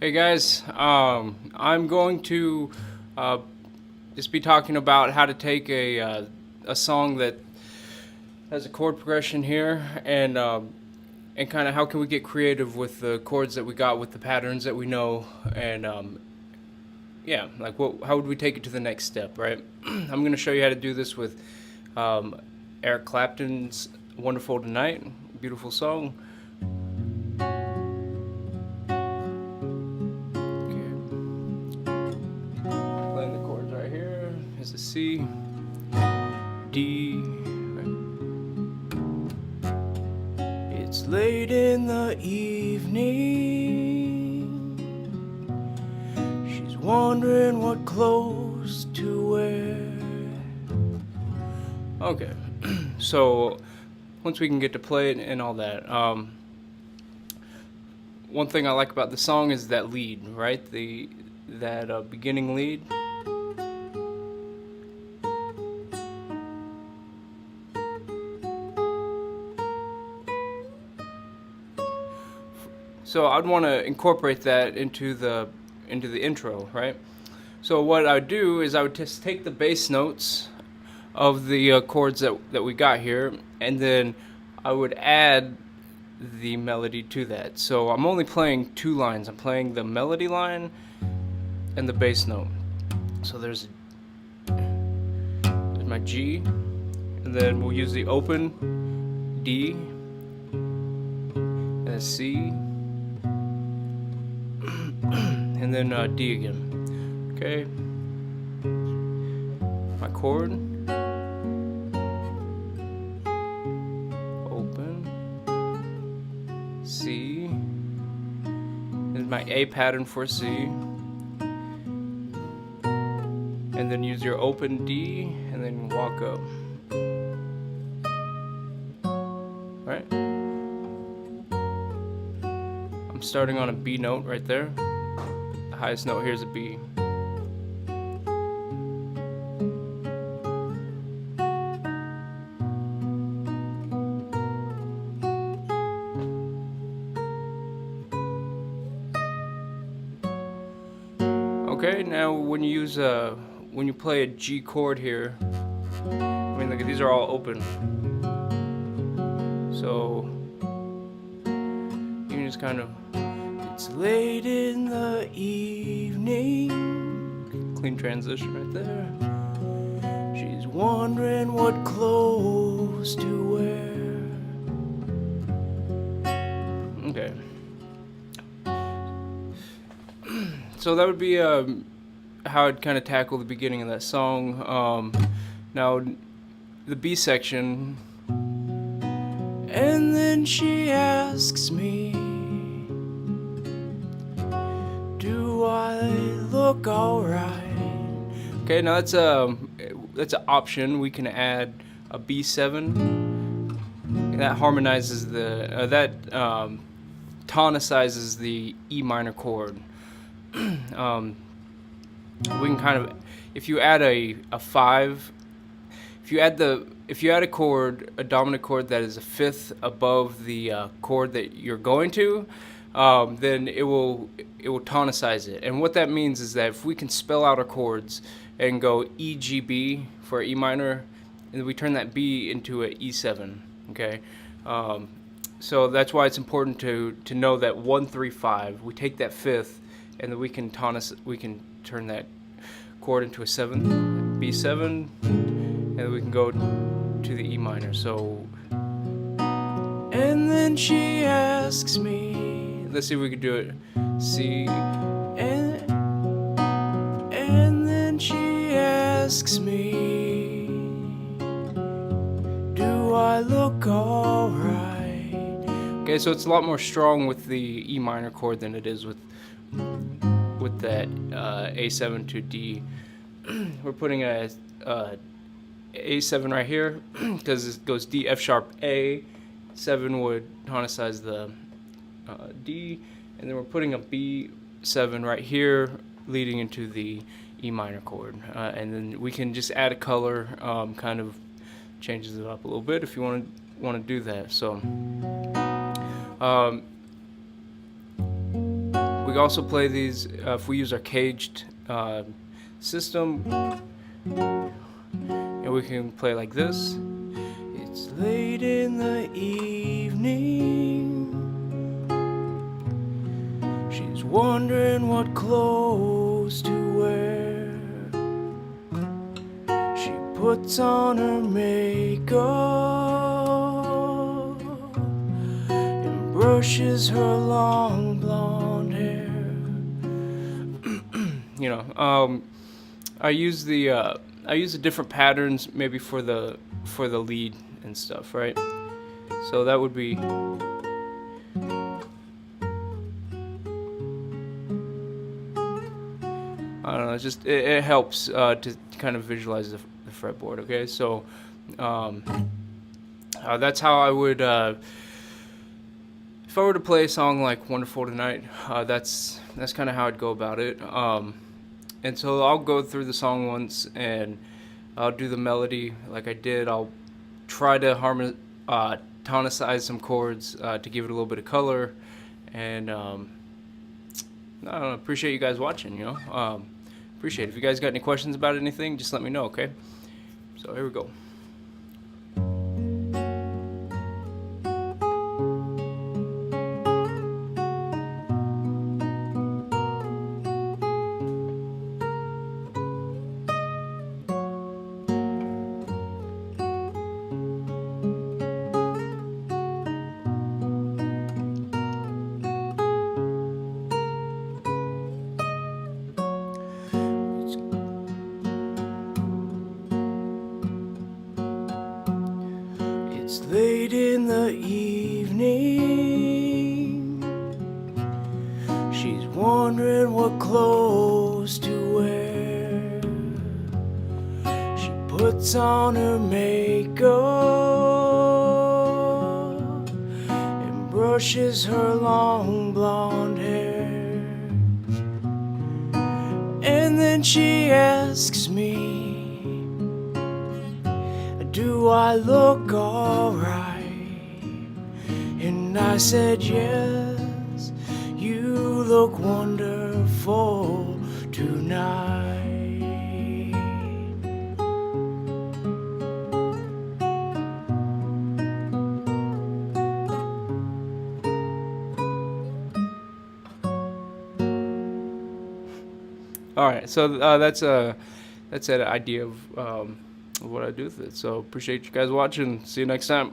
Hey guys, I'm going to uh, just be talking about how to take a song that has a chord progression here, and kind of how can we get creative with the chords that we got, with the patterns that we know, and yeah, like how would we take it to the next step, right? I'm going to show you how to do this with um, Eric Clapton's "Wonderful Tonight," beautiful song. Playing the chords right here. Here's the C, D. It's late in the evening. She's wondering what clothes to wear. Okay, so once we can get to play it and all that, one thing I like about the song is that lead, right? That beginning lead. So I'd want to incorporate that into the intro, right? So what I would do is I would just take the bass notes of the chords that we got here, and then I would add the melody to that. So I'm only playing two lines. I'm playing the melody line and the bass note. So there's my G, and then we'll use the open D and a C, and then D again. Okay, my chord, open, C, and my A pattern for C, and then use your open D, and then walk up. Right? I'm starting on a B note right there. The highest note here is a B. Okay, now when you play a G chord here, I mean, look, these are all open. So you can just kind of, it's late in the evening, clean transition right there. She's wondering what clothes to wear. Okay. So that would be how I'd kind of tackle the beginning of that song. Now, the B section. And then she asks me, do I look alright? Okay, now that's an option. We can add a B7. That harmonizes tonicizes the E minor chord. We can kind of, if you add a 5, if you add a chord, a dominant chord that is a fifth above the chord that you're going to, then it will tonicize it. And what that means is that if we can spell out our chords and go E, G, B for E minor, and we turn that B into an E7. Okay, so that's why it's important to know that 1, 3, 5. We take that fifth, and then we can turn that chord into a 7, B7, and then we can go to the E minor. So, and then she asks me, let's see if we can do it. C, and then she asks me, do I look alright? Okay, so it's a lot more strong with the E minor chord than it is with that A7 to D. We're putting a A7 right here because it goes D, F sharp, A. 7 would tonicize the D, and then we're putting a B7 right here leading into the E minor chord, and then we can just add a color, kind of changes it up a little bit if you want to do that. So we can also play these if we use our caged system, and we can play like this. It's late in the evening. She's wondering what clothes to wear. She puts on her makeup and brushes her long blonde hair. I use the different patterns maybe for the lead and stuff, right? So that would be. I don't know. It's just it helps to kind of visualize the fretboard. Okay, so that's how I would. If I were to play a song like "Wonderful Tonight," that's kind of how I'd go about it. And so I'll go through the song once, and I'll do the melody like I did. I'll try to tonicize some chords to give it a little bit of color, and I don't know, appreciate you guys watching. Appreciate it. If you guys got any questions about anything, just let me know. Okay. So here we go. It's late in the evening. She's wondering what clothes to wear. She puts on her makeup and brushes her long blonde hair. And then she asks me, do I look alright? And I said yes, you look wonderful tonight. Alright, so that's an idea of what I do with it. So appreciate you guys watching. See you next time.